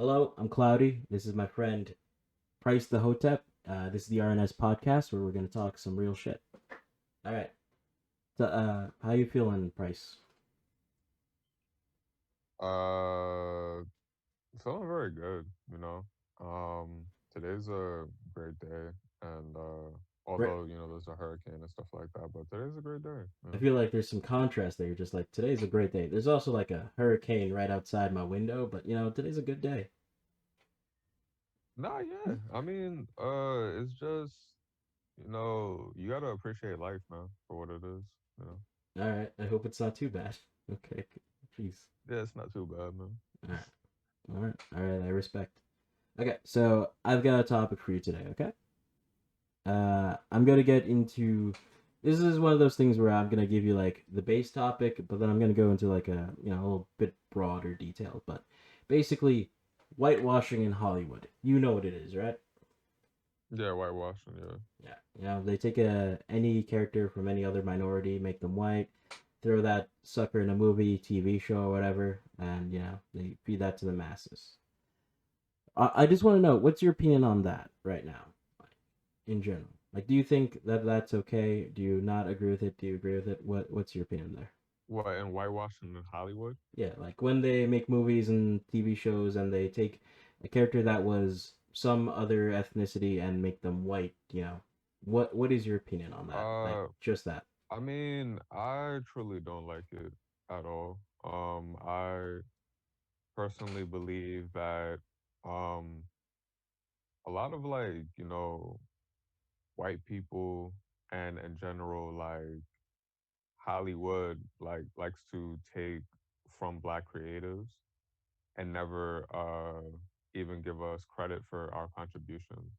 Hello, I'm Cloudy. This is my friend Price the Hotep. This is the RNS Podcast where we're gonna talk some real shit. All right. So, how you feeling, Price? Uh, Feeling very good, you know. Today's a great day, and Right. although there's a hurricane and stuff like that, but today's a great day. I feel like there's some contrast there. You're just like today's a great day. There's also like a hurricane right outside my window, but today's a good day. Nah, yeah. I mean, it's just you gotta appreciate life, man, for what it is. You know, All right. I hope it's not too bad. Okay. Jeez. yeah, it's not too bad, man. All right. All right. All right. I respect. Okay. So I've got a topic for you today. Okay. I'm gonna get into. This is one of those things where I'm gonna give you like the base topic, but then I'm gonna go into like a little bit broader detail. But basically, whitewashing in Hollywood. You know what it is, right? Yeah, whitewashing. Yeah. Yeah. They take any character from any other minority, make them white, throw that sucker in a movie, TV show, or whatever, and they feed that to the masses. I just want to know what's your opinion on that right now, like, in general. Like, do you think that that's okay? Do you not agree with it? Do you agree with it? What's your opinion there? What, and whitewashing in Hollywood? Yeah, like when they make movies and TV shows and they take a character that was some other ethnicity and make them white, what is your opinion on that? Like Uh, just that. I mean, I truly don't like it at all. I personally believe that um a lot of white people and in general Hollywood likes to take from black creatives and never even give us credit for our contributions.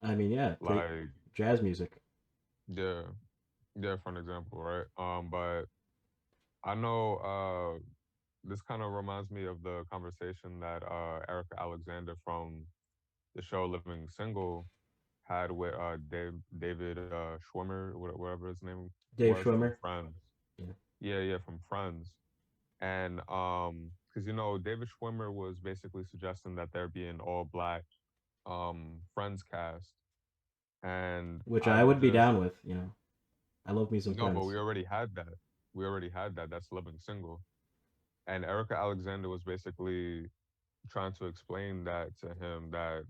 I mean, yeah, take Like jazz music. yeah, yeah, for an example, right? But I know this kind of reminds me of the conversation that Erica Alexander from the show Living Single had with David Schwimmer, whatever his name Dave was, from Schwimmer. Friends. Yeah. Yeah, yeah, from Friends. And because David Schwimmer was basically suggesting that there be an all black Friends cast, and Which I I was would be just down with. I love me some no, but we friends. already had that. We already had that. That's Living Single. And Erica Alexander was basically trying to explain that to him that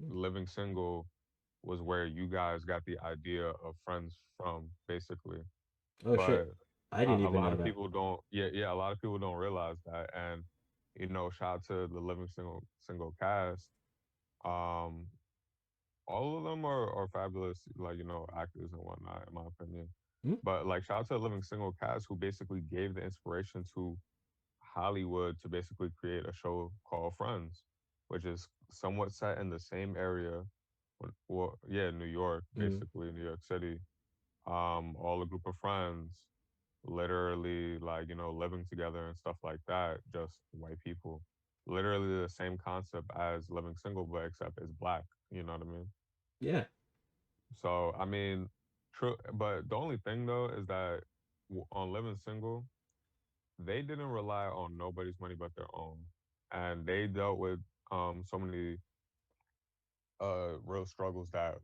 Living Single was where you guys got the idea of Friends from, basically. Oh But shit. I didn't a even lot know of that. people don't. Yeah, yeah. A lot of people don't realize that. And shout out to the Living Single cast. Um, all of them are fabulous, actors and whatnot, in my opinion. Hmm? But shout out to the Living Single cast who basically gave the inspiration to Hollywood to basically create a show called Friends, which is somewhat set in the same area. Well, yeah, New York, Mm. basically New York City. All a group of friends, literally living together and stuff like that. Just white people, literally the same concept as Living Single, but except it's black. You know what I mean? Yeah. So I mean, true. But the only thing though is that on Living Single, they didn't rely on nobody's money but their own, and they dealt with so many real struggles that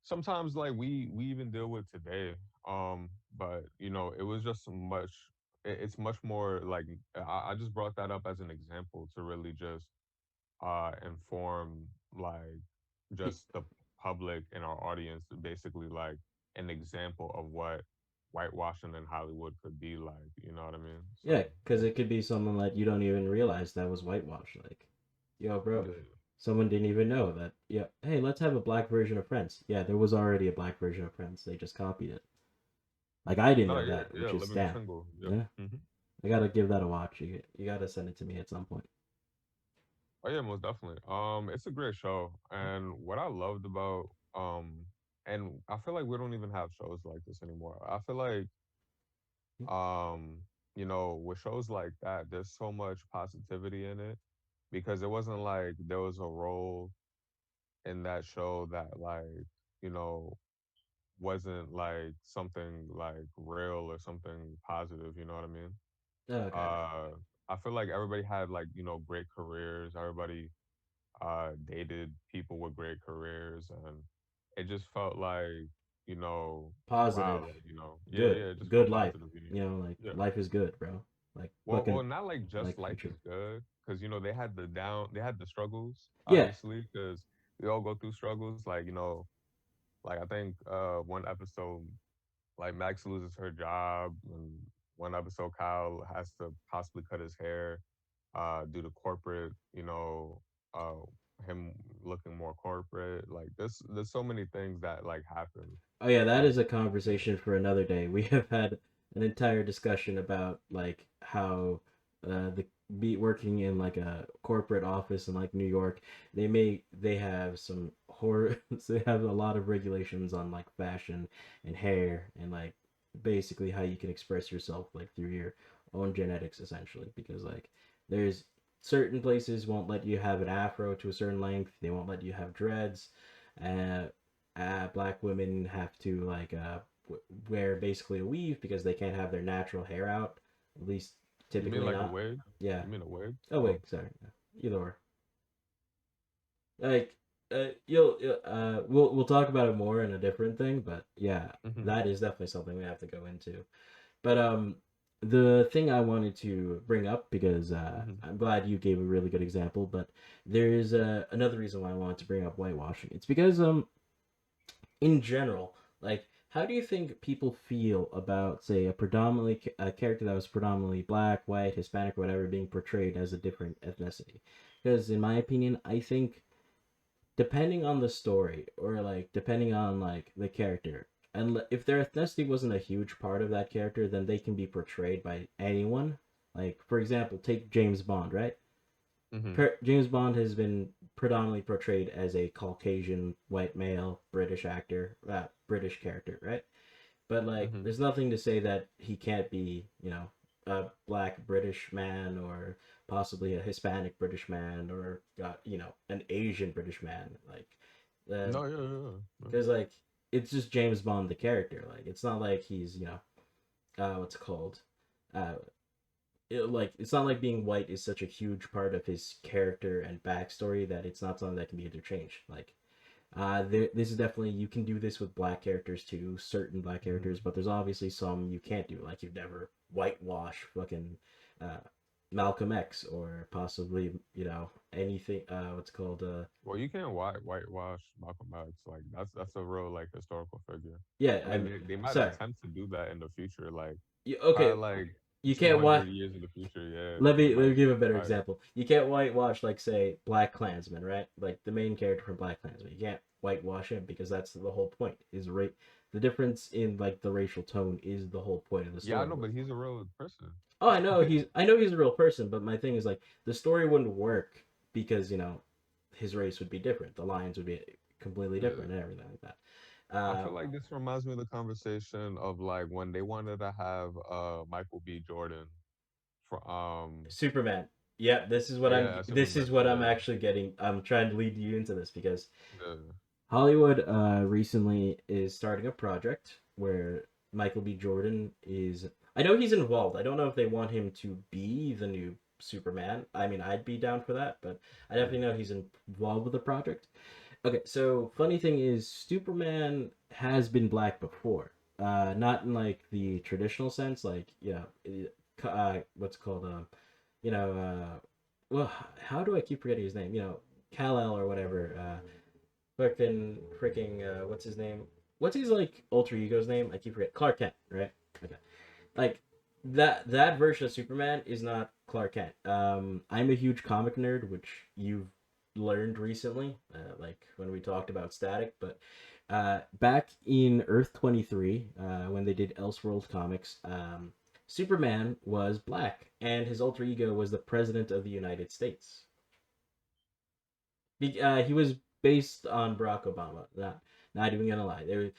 sometimes we even deal with today. But it was just much. It's much more like I just brought that up as an example to really just inform just the public and our audience, basically like an example of what whitewashing in Hollywood could be like. You know what I mean? Yeah, So because yeah. it could be someone that you don't even realize that was whitewashed. Like, yo, bro, Yeah. someone didn't even know that. Yeah, hey, let's have a black version of Friends. Yeah, there was already a black version of Friends. They just copied it. Like, I didn't No, know yeah, that, yeah, which is living damn. single. Yep. Yeah, I gotta give that a watch. You gotta send it to me at some point. Oh yeah, most definitely. It's a great show, and what I loved about and I feel like we don't even have shows like this anymore. I feel like um, with shows like that, there's so much positivity in it because it wasn't like there was a role in that show that you know wasn't like something like real or something positive. You know what I mean? Okay. Uh, I feel like everybody had like, great careers. Everybody dated people with great careers, and it just felt like, wow, Positive, like, yeah, good, yeah, it just good felt life. positive, Like yeah. life is good, bro. Like Well, fucking not like just like life future. is good, because they had the struggles, Yeah. obviously, because we all go through struggles. Like, like I think one episode, like Max loses her job, and one episode Kyle has to possibly cut his hair due to corporate, uh him looking more corporate. Like there's so many things that like happen. Oh yeah, that Like, is a yeah. conversation for another day. We have had an entire discussion about like how the be working in like a corporate office in like New York, they have some horror they have a lot of regulations on like fashion and hair and like basically how you can express yourself like through your own genetics essentially because like there's certain places won't let you have an afro to a certain length, they won't let you have dreads. Uh, Black women have to like wear basically a weave because they can't have their natural hair out. At least You mean typically like a not. wig? Yeah. You mean a wig? Oh Oh. wait, sorry. Either or. Like you'll we'll talk about it more in a different thing, but yeah, Hmm. that is definitely something we have to go into. But the thing I wanted to bring up because Hmm. I'm glad you gave a really good example, but there is another reason why I wanted to bring up whitewashing. It's because in general, like how do you think people feel about say a character that was predominantly black, white, Hispanic, or whatever being portrayed as a different ethnicity? Because in my opinion, I think depending on the story or like depending on like the character and if their ethnicity wasn't a huge part of that character, then they can be portrayed by anyone. Like for example, take James Bond, right? Hmm. James Bond has been predominantly portrayed as a Caucasian white male British actor, British character, right? But like, Hmm. there's nothing to say that he can't be, a black British man or possibly a Hispanic British man or an Asian British man, like, No, yeah, yeah, yeah. because like it's just James Bond the character. Like it's not like he's what's it called, uh, it's not like being white is such a huge part of his character and backstory that it's not something that can be interchanged. Like, this is definitely you can do this with black characters too, certain black characters, Hmm. but there's obviously some you can't do. Like you've never whitewash fucking uh, Malcolm X or possibly anything. What's it called? Well, you can't whitewash Malcolm X. Like that's a real like historical figure. Yeah, I mean, they might sorry. attempt to do that in the future, like Okay, probably like you two can't hundred watch. years in the future. Yeah, Let they me might give a better try. example. You can't whitewash like say Black Klansman, right? Like the main character from Black Klansman. You can't whitewash him because that's the whole point. Is rate the difference in like the racial tone is the whole point of the Yeah, I story. know, but he's a real person. Oh, I know he's a real person, but my thing is like the story wouldn't work because his race would be different. The lines would be completely Yeah. different and everything like that. I feel like this reminds me of the conversation of like when they wanted to have Michael B. Jordan for Superman. Yeah, this is what I'm. yeah, This Superman. is what I'm Yeah. actually getting. I'm trying to lead you into this because Yeah. Hollywood recently is starting a project where Michael B. Jordan is. I know he's involved. I don't know if they want him to be the new Superman. I mean, I'd be down for that, but I definitely know he's involved with the project. Okay, so funny thing is, Superman has been black before. Not in like the traditional sense, like what's it called you know, well, how do I keep forgetting his name? Kal El or whatever. Fucking freaking what's his name? What's his like alter ego's name? I keep forgetting. Clark Kent, right? Okay. Like that version of Superman is not Clark Kent. I'm a huge comic nerd, which you've learned recently, like when we talked about Static. But back in Earth 23, when they did Elseworlds comics, Superman was black, and his alter ego was the President of the United States. He was based on Barack Obama. Not even gonna lie.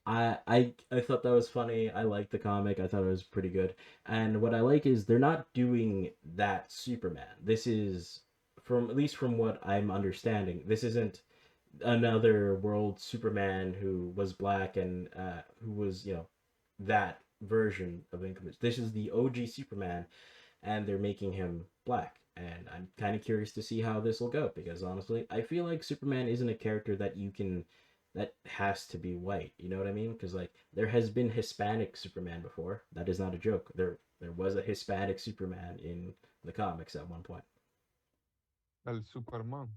I thought that was funny. I liked the comic. I thought it was pretty good. And what I like is they're not doing that Superman. This is from at least from what I'm understanding. This isn't another world Superman who was black and who was that version of Incubus. This is the OG Superman and they're making him black. And I'm kind of curious to see how this will go because honestly, I feel like Superman isn't a character that you can that has to be white. You know what I mean? Because like there has been Hispanic Superman before. That is not a joke. There was a Hispanic Superman in the comics at one point. El Superman.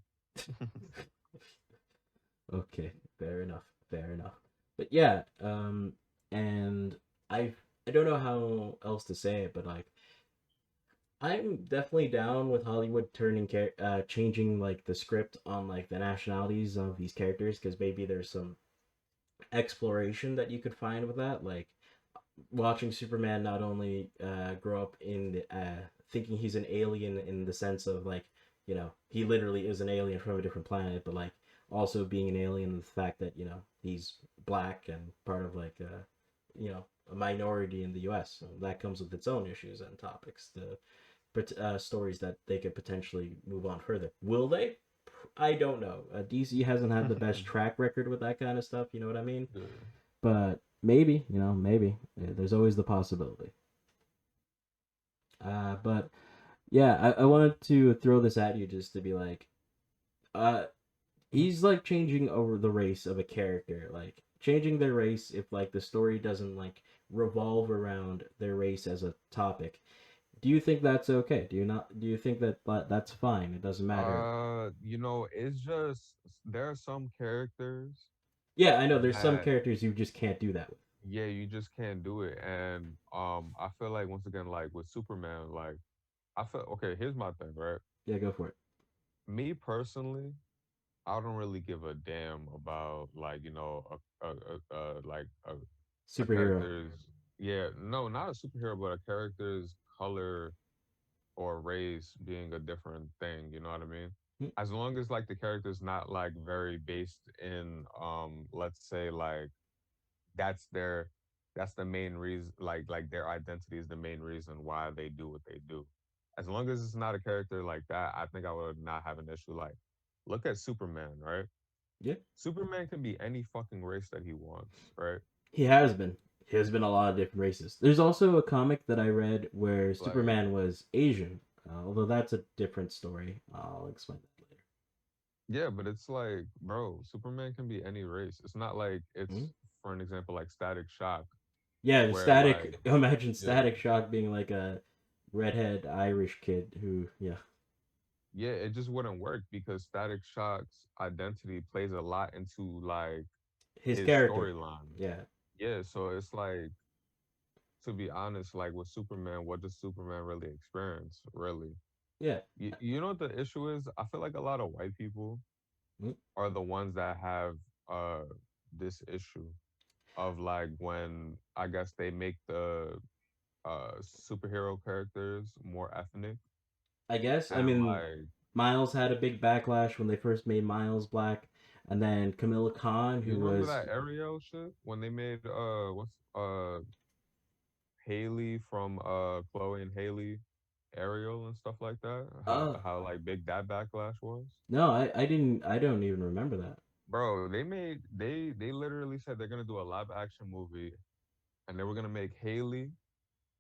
Okay, fair enough. Fair enough. But yeah, and I I don't know how else to say it, but like I'm definitely down with Hollywood changing like the script on like the nationalities of these characters because maybe there's some exploration that you could find with that. Like watching Superman not only grow up in thinking he's an alien in the sense of like he literally is an alien from a different planet, but like also being an alien, the fact that he's black and part of like a minority in the U.S. So that comes with its own issues and topics. The stories that they could potentially move on further. Will they? I don't know. DC hasn't had the best track record with that kind of stuff. You know what I mean? Yeah. But maybe, maybe. There's always the possibility. But yeah, I wanted to throw this at you just to be like, uh, he's like changing over the race of a character, like changing their race if like the story doesn't like revolve around their race as a topic. Do you think that's okay? Do you not? Do you think that that's fine? It doesn't matter. It's just there are some characters Yeah, I know. There's some that characters you just can't do that with. yeah, you just can't do it. And I feel like once again, like with Superman, like I feel okay, here's my thing, right? Yeah, go for it. Me personally, I don't really give a damn about like, a Superhero. character's yeah, no, not a superhero, but a character's color or race being a different thing, you know what I mean? Mm, As long as like the character's not like very based in let's say like that's their that's the main reason like their identity is the main reason why they do what they do. As long as it's not a character like that, I think I would not have an issue. Like look at Superman, right? yeah, Superman can be any fucking race that he wants, right? he has been. He has been a lot of different races. There's also a comic that I read where Like Superman was Asian, although that's a different story. I'll explain that later. yeah, but it's like, bro, Superman can be any race. It's not like Hmm? it's for an example like Static Shock, Yeah, the where like Static. Imagine yeah, Static Shock being like a redhead Irish kid who, yeah, yeah, it just wouldn't work because Static Shock's identity plays a lot into like his his character. storyline. Yeah, Yeah, so it's like to be honest, like with Superman, what does Superman really experience? Really, yeah. you know what the issue is? I feel like a lot of white people Mm, are the ones that have uh this issue of like when I guess they make the superhero characters more ethnic I guess. I and mean, like Miles had a big backlash when they first made Miles black, and then Camilla Khan, you who remember was that Ariel shit when they made what's Haley from Chloe and Haley Ariel and stuff like that? uh How like big that backlash was? no, I don't even remember that. Bro, they literally said they're gonna do a live action movie and they were gonna make Haley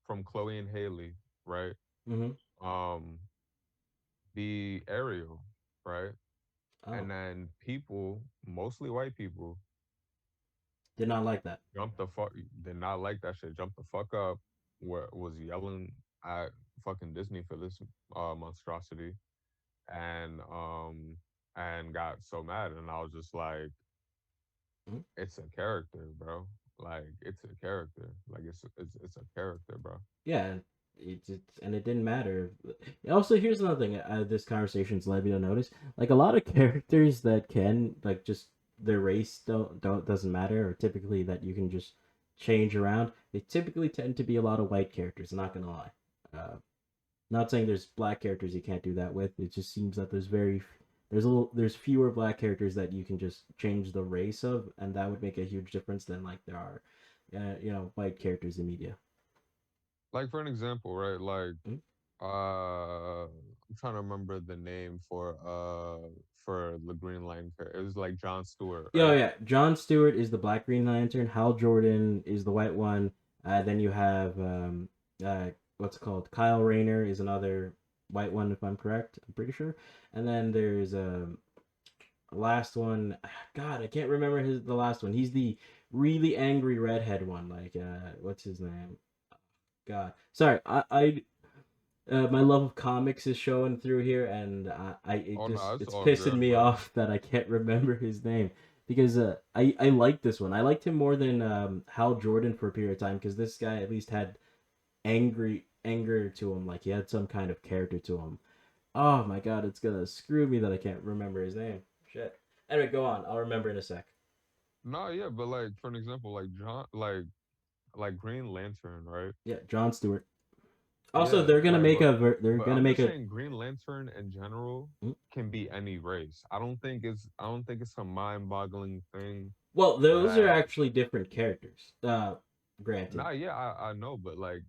from Chloe and Haley, right? Mm-hmm. Um, the Ariel, right? Oh, And then people, mostly white people, did not like that. jumped the fuck did not like that shit, jumped the fuck up, where was yelling at fucking Disney for this monstrosity and and got so mad and I was just like, Mhm. it's a character, bro. Like it's a character. Like it's a character, bro. Yeah, and it didn't matter. Also, here's another thing. This conversation's led me to notice, like a lot of characters that can like just their race don't doesn't matter, or typically that you can just change around. They typically tend to be a lot of white characters. I'm not gonna lie. Uh, Not saying there's black characters you can't do that with. It just seems that there's fewer black characters that you can just change the race of, and that would make a huge difference than like there are, white characters in media. Like for an example, right? Like Mm. I'm trying to remember the name for the Green Lantern. It was like John Stewart, Yeah, right? yeah. John Stewart is the Black Green Lantern. Hal Jordan is the white one. Then you have what's it called? Kyle Rayner is another white one, if I'm correct. I'm pretty sure. And then there's last one. God, I can't remember the last one. He's the really angry redhead one. Like what's his name? God, sorry. My love of comics is showing through here, and Oh no, it's it's all pissing good, me bro. off that I can't remember his name because I like this one. I liked him more than Hal Jordan for a period of time because this guy at least had anger to him, like he had some kind of character to him. Oh my god, it's gonna screw me that I can't remember his name. Shit. Anyway, go on. I'll remember in a sec. No, yeah, but like for an example, like John, like Green Lantern, right? Yeah, John Stewart. Also, Yeah, like they're but gonna I'm make just a saying Green Lantern in general hmm? can be any race. I don't think it's a mind-boggling thing Well, those are that. actually different characters. Granted. Nah, yeah, I know, but like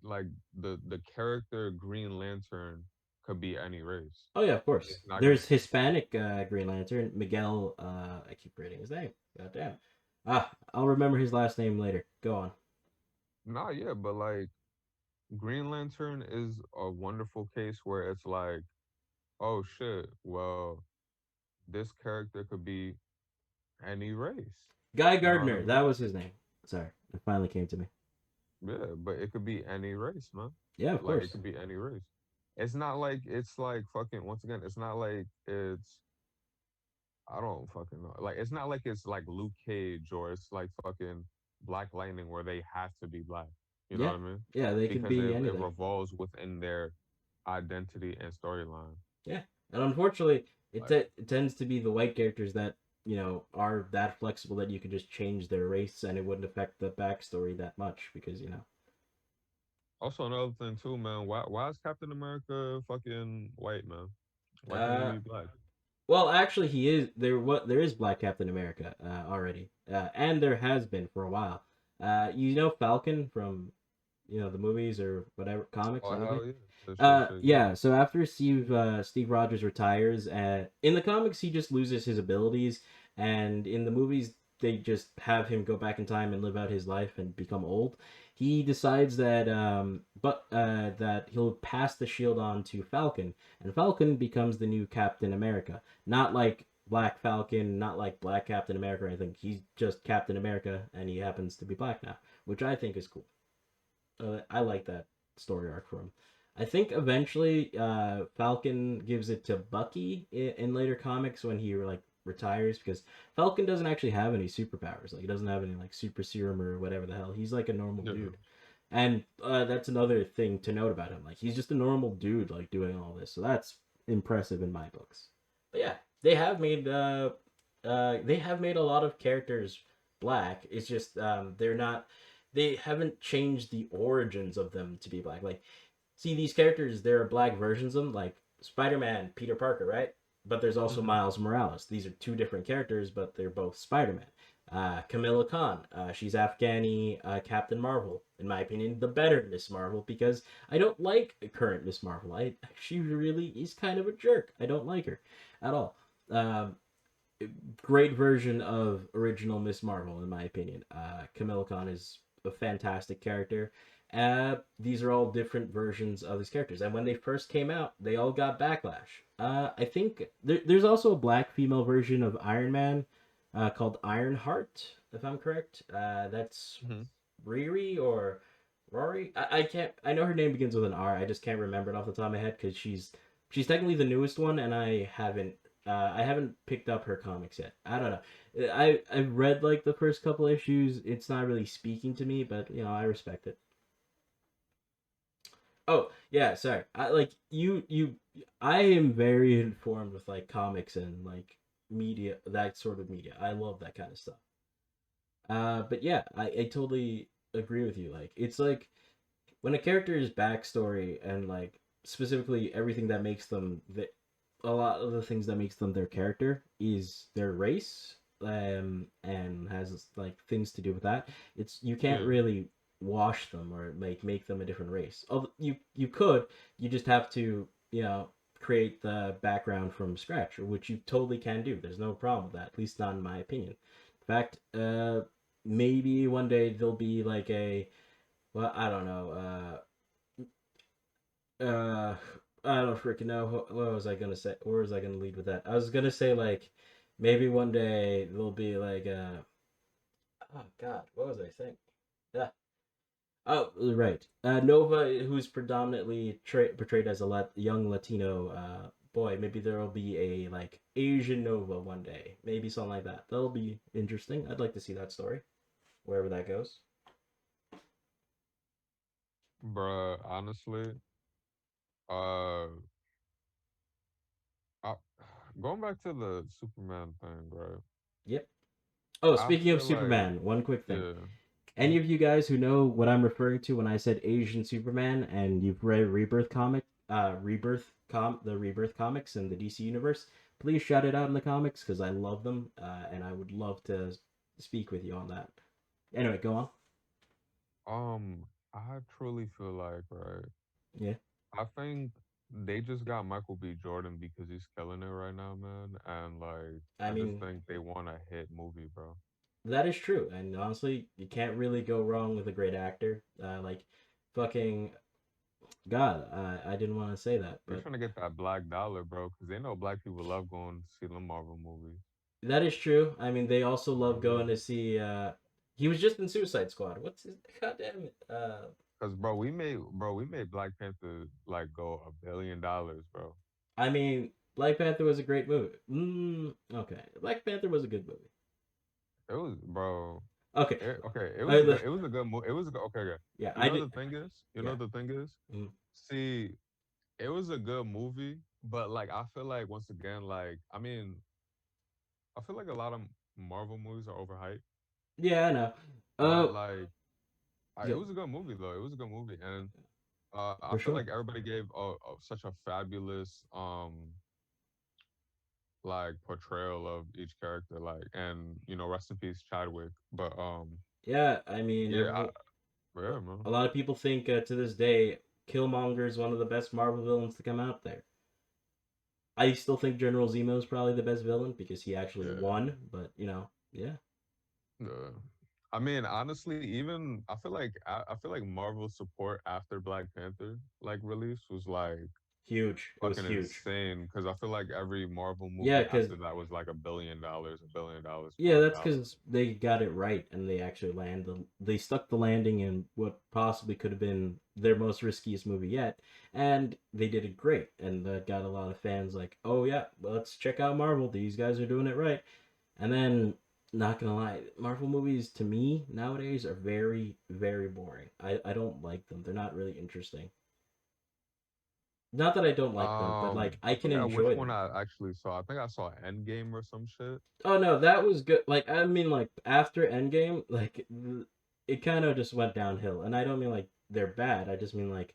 like the character Green Lantern could be any race. Oh yeah, of It's course. not gonna. There's Hispanic Green Lantern, Miguel. I keep reading his name. God damn. I'll remember his last name later. Go on. Nah, yeah, but like Green Lantern is a wonderful case where it's like, oh shit, well, this character could be any race. Guy You know what I Gardner. mean? That was his name. Sorry, it finally came to me. Yeah, but it could be any race, man. Yeah, of Like it course. could be any race. It's not like it's like fucking once again, it's not like it's I don't fucking know. Like it's not like it's like Luke Cage or it's like fucking Black Lightning where they have to be black. You know Yeah, what I mean? yeah. They could Because be it anything. revolves within their identity and storyline. Yeah, and unfortunately, Like it tends to be the white characters that are that flexible that you could just change their race and it wouldn't affect the backstory that much because also another thing too, man. Why is Captain America fucking white, man? Why can't he uh be black? well, actually, he is there. What there is Black Captain America already, and there has been for a while. Falcon from the movies or whatever comics, Oh anything. hell yeah. Shit, yeah. Yeah. So after Steve Rogers retires, in the comics he just loses his abilities, and in the movies they just have him go back in time and live out his life and become old. He decides that he'll pass the shield on to Falcon, and Falcon becomes the new Captain America. Not like Black Falcon, not like Black Captain America or anything. He's just Captain America, and he happens to be black now, which I think is cool. I like that story arc for him. I think eventually Falcon gives it to Bucky in later comics when he like retires because Falcon doesn't actually have any superpowers. Like he doesn't have any like super serum or whatever the hell. He's like a normal Yeah. dude. And that's another thing to note about him. Like he's just a normal dude like doing all this. So that's impressive in my books. But yeah, they have made a lot of characters black. It's just they haven't changed the origins of them to be black. Like, see these characters, there are black versions of them, like Spider-Man, Peter Parker, right? But there's also Hmm. Miles Morales. These are two different characters, but they're both Spider-Man. Camilla Khan, she's Afghani Captain Marvel. In my opinion, the better Miss Marvel because I don't like current Miss Marvel. She really is kind of a jerk. I don't like her at all. Um, Great version of original Miss Marvel, in my opinion. Camilla Khan is a fantastic character. These are all different versions of these characters, and when they first came out, they all got backlash. I think there's also a black female version of Iron Man called Ironheart, if I'm correct. That's Hmm. Riri or Rory. I can't. I know her name begins with an R. I just can't remember it off the top of my head because she's technically the newest one, and I haven't picked up her comics yet. I don't know. I've read like the first couple issues. It's not really speaking to me, but I respect it. Oh yeah, sorry. I like you. I am very informed with like comics and like media, that sort of media. I love that kind of stuff. But yeah, I totally agree with you. Like it's like when a character's backstory and like specifically everything that makes them a lot of the things that makes them their character is their race and has like things to do with that. It's you can't Yeah. really wash them or like make them a different race. Although you could, you just have to create the background from scratch, which you totally can do. There's no problem with that, at least not in my opinion. In fact, maybe one day there'll be like a well, I don't know. Uh, I don't freaking know. What was I gonna say? Where was I gonna lead with that? I was gonna say like maybe one day there'll be like oh God, what was I saying? Yeah. Oh, right. Nova, who's predominantly portrayed as a young Latino boy. Maybe there'll be a like Asian Nova one day. Maybe something like that. That'll be interesting. I'd like to see that story, wherever that goes. Bruh, honestly, uh, I, going back to the Superman thing, right? Yep. Oh, I speaking of feel like, Superman, one quick thing. yeah. Any of you guys who know what I'm referring to when I said Asian Superman, and you've read the Rebirth comics in the DC universe, please shout it out in the comments because I love them, and I would love to speak with you on that. Anyway, go on. I truly feel like, right, Yeah, I think they just got Michael B. Jordan because he's killing it right now, man. And like, I I just mean think they want a hit movie, bro. that is true, and honestly, you can't really go wrong with a great actor. Like, fucking God, I didn't want to say that, They're but trying to get that black dollar, bro, because they know black people love going to see the Marvel movies. that is true. I mean, they also love going Mhm. to see. He was just in Suicide Squad. What's his? God damn it. Cause bro, we made Black Panther like go $1 billion, bro. I mean, Black Panther was a great movie. Okay, Black Panther was a good movie. It was, bro. Okay, Okay, it was a I, good, it was a good movie. It was a good, okay, okay. yeah, You I know did. the thing is, you know Yeah, the thing is, mm, see, it was a good movie, but like I feel like once again, like I mean, I feel like a lot of Marvel movies are overhyped, yeah, I know. but Uh, like it yeah, was a good movie though. It was a good movie, and I for feel sure. like everybody gave such a fabulous like portrayal of each character, like and rest in peace Chadwick. But Yeah, I mean, yeah, everyone. yeah, man, A lot of people think to this day Killmonger is one of the best Marvel villains to come out there. I still think General Zemo is probably the best villain because he actually yeah. won. But yeah, Yeah. I mean, honestly, even I feel like Marvel's support after Black Panther like release was like huge. It was fucking huge. insane because I feel like every Marvel Yeah, movie because after that was like $1 billion, $1 billion, yeah, billion that's dollars. because they got it right and they actually they stuck the landing in what possibly could have been their most riskiest movie yet, and they did it great, and that got a lot of fans like, oh yeah, well, let's check out Marvel. These guys are doing it right. And then, not gonna lie, Marvel movies to me nowadays are very, very boring. I don't like them. They're not really interesting. Not that I don't like them, but like I I can forgot which enjoy one them. I actually saw. I think I saw Endgame or some shit. Oh no, that was good. Like I mean, like after Endgame, it kind of just went downhill. And I don't mean like they're bad. I just mean like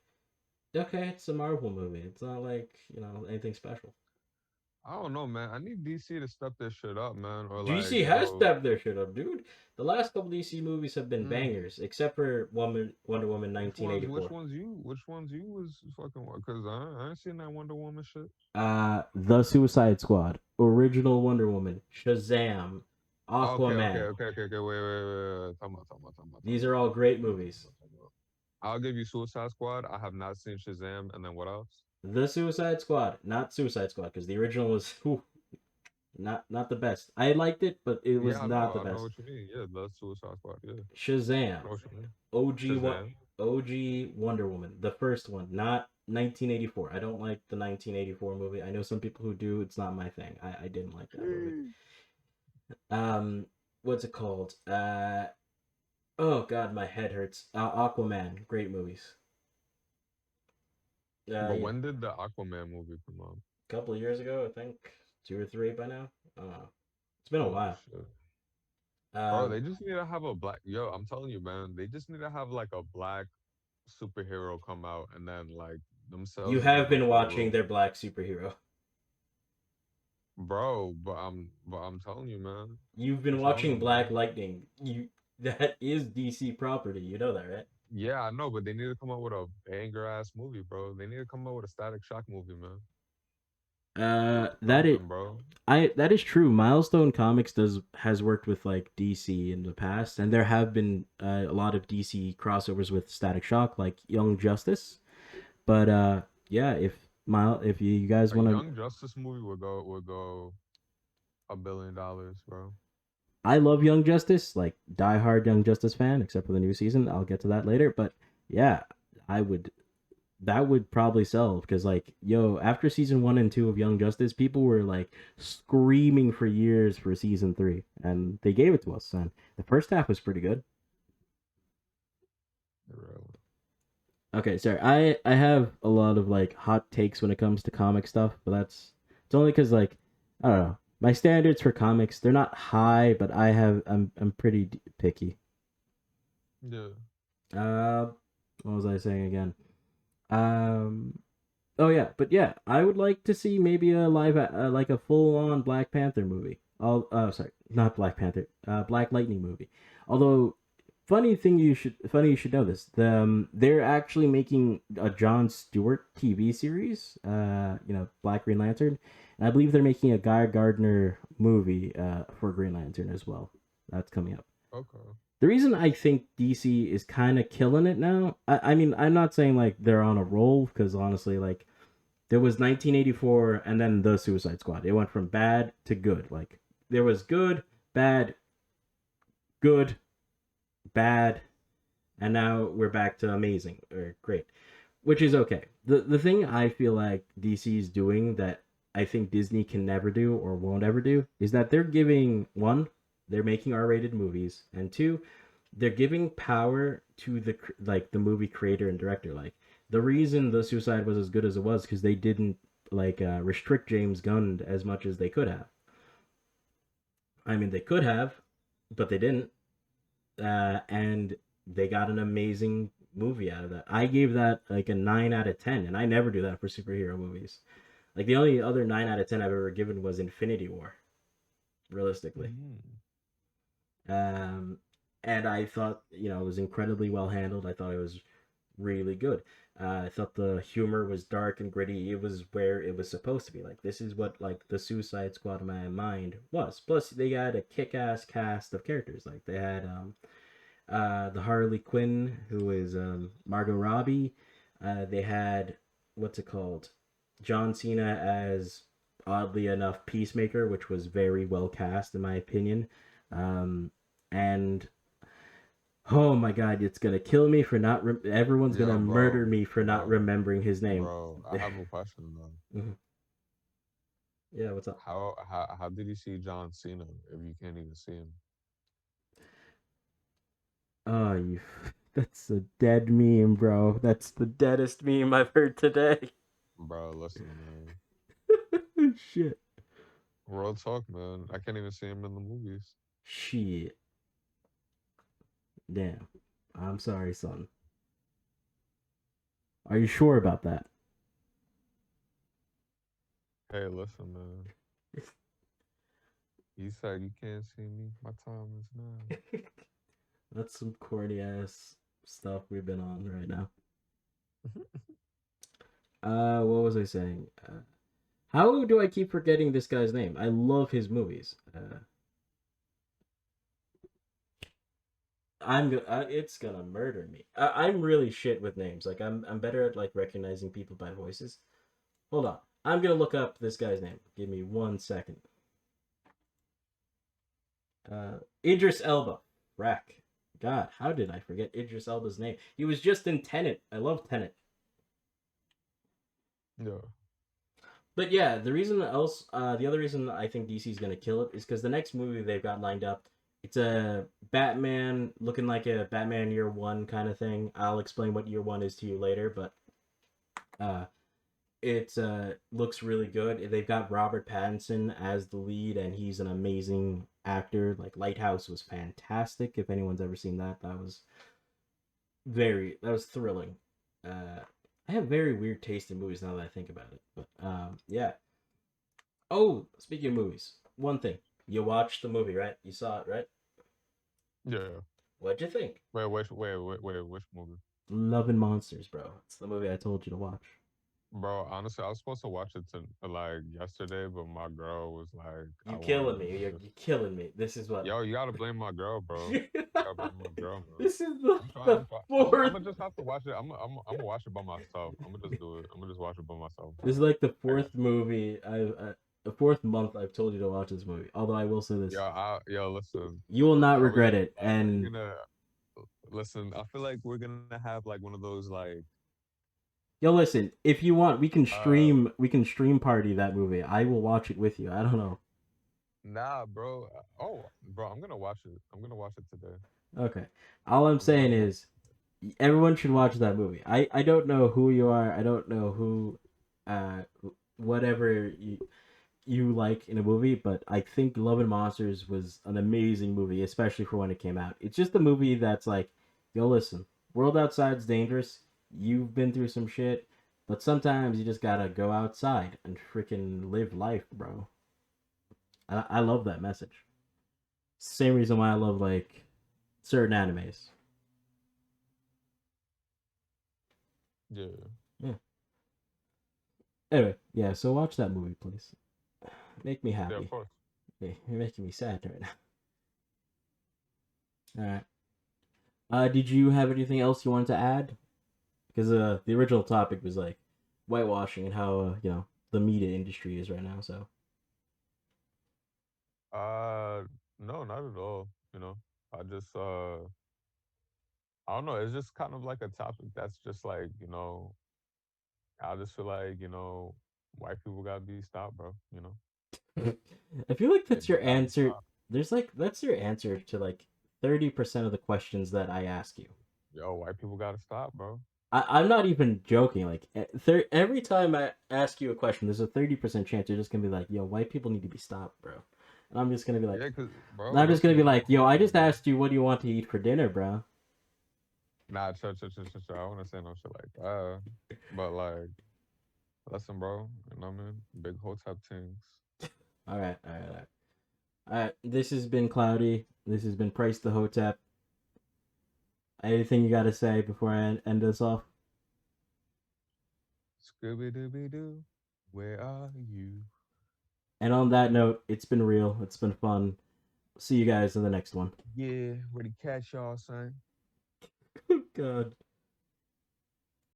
okay, it's a Marvel movie. It's not like anything special. I don't know, man. I need DC to step this shit up, man. Or like, DC has stepped their shit up, dude. The last couple DC movies have been mm, bangers, except for Wonder Woman which 1984. ones you was fucking? Cause I ain't seen that Wonder Woman shit. The Suicide Squad, original Wonder Woman, Shazam, Okay, okay, Aquaman. okay, okay, okay. Wait. These are all great Talk movies. about. I'll give you Suicide Squad. I have not seen Shazam, and then what else? The Suicide Squad, not Suicide Squad, because the original was not the best. I liked it, but it was Yeah, not the I know best. what you mean. Yeah, the Suicide Squad. Yeah, I Shazam, know what you mean. OG what Shazam. OG Wonder Woman, the first one, not 1984. I don't like the 1984 movie. I know some people who do. It's not my thing. I didn't like that movie. Sheesh. Um, what's it called? Oh God, my head hurts. Aquaman, great movies. But Yeah, when did the Aquaman movie come out? a couple of years ago, I think 2 or 3 by now. It's been a Oh while. shit. Bro, Um, they just need to have a black yo, I'm telling you, man, they just need to have like a black superhero come out and then like you themselves is gonna have go been through the watching roof. their black superhero. Bro, but I'm telling you, man. You've been I'm telling watching you, Black man. Lightning. That is DC property. You know that, right? Yeah, I know, but they need to come out with a banger ass movie, bro. They need to come out with a Static Shock movie, man. That is Something, bro. that is true. Milestone Comics has worked with like DC in the past, and there have been a lot of DC crossovers with Static Shock, like Young Justice. But yeah, if you guys A want to, Young Justice movie would go $1 billion, bro. I love Young Justice, like diehard Young Justice fan, except for the new season. I'll get to that later. But yeah, I would. That would probably sell because, like, yo, after season 1 and 2 of Young Justice, people were like screaming for years for season 3, and they gave it to us. And the first half was pretty good. Really. Okay, sorry. I have a lot of like hot takes when it comes to comic stuff, but it's only because, like, I don't know, my standards for comics, they're not high, but I'm pretty picky. Yeah. Uh, what was I saying again? Um, oh yeah, but yeah, I would like to see maybe a like a full on Black Panther movie. Sorry, not Black Panther, Black Lightning movie. Although, funny you should know this. They're actually making a Jon Stewart TV series. Black Green Lantern, and I believe they're making a Guy Gardner movie for Green Lantern as well. That's coming up. Okay. The reason I think DC is kind of killing it now, I mean, I'm not saying like they're on a roll because honestly, like there was 1984 and then the Suicide Squad. It went from bad to good. Like there was bad, good, bad, and now we're back to amazing or great, which is okay. The thing I feel like DC is doing that I think Disney can never do or won't ever do is that they're giving one, they're making R-rated movies, and two, they're giving power to the movie creator and director. Like the reason the Suicide was as good as it was because they didn't restrict James Gunn as much as they could have. I mean, they could have, but they didn't, and they got an amazing movie out of that. I gave that like a 9 out of 10, and I never do that for superhero movies. Like the only other 9 out of 10 I've ever given was Infinity War, realistically. Mm. Um, and I thought it was incredibly well handled. I thought it was really good. I thought the humor was dark and gritty. It was where it was supposed to be. Like this is what like the Suicide Squad in my mind was. Plus, they had a kick-ass cast of characters. Like they had the Harley Quinn, who is Margot Robbie. They had what's it called, John Cena as oddly enough Peacemaker, which was very well cast in my opinion. And oh my god, it's gonna kill me for not. Everyone's Yeah, gonna murder bro. me for not Bro. remembering his name. Bro. I have a question though. Mhm. Yeah, what's up? How did you see John Cena if you can't even see him? Oh, you. That's a dead meme, bro. That's the deadest meme I've heard today. Bro, listen, man. Shit. Real talk, man. I can't even see him in the movies. Shit. Damn. I'm sorry, son. Are you sure about that? Hey, listen, man. You said you can't see me. My time is now. That's some corny ass stuff we've been on right now. What was I saying? How do I keep forgetting this guy's name? I love his movies. It's gonna murder me. I'm really shit with names. Like I'm better at like recognizing people by voices. Hold on. I'm gonna look up this guy's name. Give me 1 second. Idris Elba. Rack. God, how did I forget Idris Elba's name? He was just in Tenet. I love Tenet. Yeah. But yeah, the other reason I think DC is gonna kill it is because the next movie they've got lined up, it's a Batman looking like a Batman Year One kind of thing. I'll explain what Year One is to you later, but uh, it looks really good. They've got Robert Pattinson as the lead, and he's an amazing actor. Like Lighthouse was fantastic. If anyone's ever seen that, that was thrilling. Uh, I have very weird taste in movies now that I think about it. But yeah. Oh, speaking of movies, one thing. You watched the movie, right? You saw it, right? Yeah. What'd you think? Which movie? Love and Monsters, bro. It's the movie I told you to watch. Bro, honestly, I was supposed to watch it to like yesterday, but my girl was like, I You want killing me. to You're just, killing me. This is what. yo, you gotta blame my girl, bro. You gotta blame my girl, man. This is the I'm trying. the I'm trying. I'm fourth. gonna just have to watch it. I'm gonna watch it by myself. I'm gonna just do it. I'm gonna just watch it by myself, This is bro. like the I got fourth movie the fourth month I've told you to watch this movie. Although I will say you. this, Yo, listen. you will not Are we regret gonna it. are we And gonna listen? I feel like we're gonna have like one of those like yo, listen, if you want, we can uh stream. We can stream party that movie. I will watch it with you. I don't know. nah, bro. Oh, bro, I'm gonna watch it. I'm gonna watch it today. Okay. All I'm I'm gonna saying watch. is, everyone should watch that movie. I don't know who you are. I don't know who, uh, whatever you like in a movie, but I think Love and Monsters was an amazing movie, especially for when it came out. It's just a movie that's like, yo, listen, world outside's dangerous. You've been through some shit, but sometimes you just gotta go outside and freaking live life, bro. I love that message. Same reason why I love like certain animes. Yeah. Yeah. Anyway, yeah. So watch that movie, please. Make me Yeah, of happy. course. Yeah, you're making me sad right now. All right. Did you have anything else you wanted to add? Because the original topic was like whitewashing and how the media industry is right now. So Uh, no, not at all. You know, I just I don't know. It's just kind of like a topic that's just like I just feel like white people gotta be stopped, bro. I feel like that's They your gotta be answer. stopped. There's like that's your answer to like 30% of the questions that I ask you. Yo, white people gotta stop, bro. I'm not even joking. Like every time I ask you a question, there's a 30% chance you're just gonna be like, "Yo, white people need to be stopped, bro." And I'm just gonna be like, Yeah, cause bro, I'm just gonna listen, be cause like, "Yo, I just asked you what do you want to eat for dinner, bro." nah, chill. I wanna say no shit like that, but like, listen, bro. You know what I mean? Big hotep things. All right. This has been Cloudy. This has been Price the Hotep. Anything you got to say before I end this off? Scooby Dooby Doo, where are you? And on that note, it's been real. It's been fun. See you guys in the next one. Yeah, ready to catch y'all, son. God.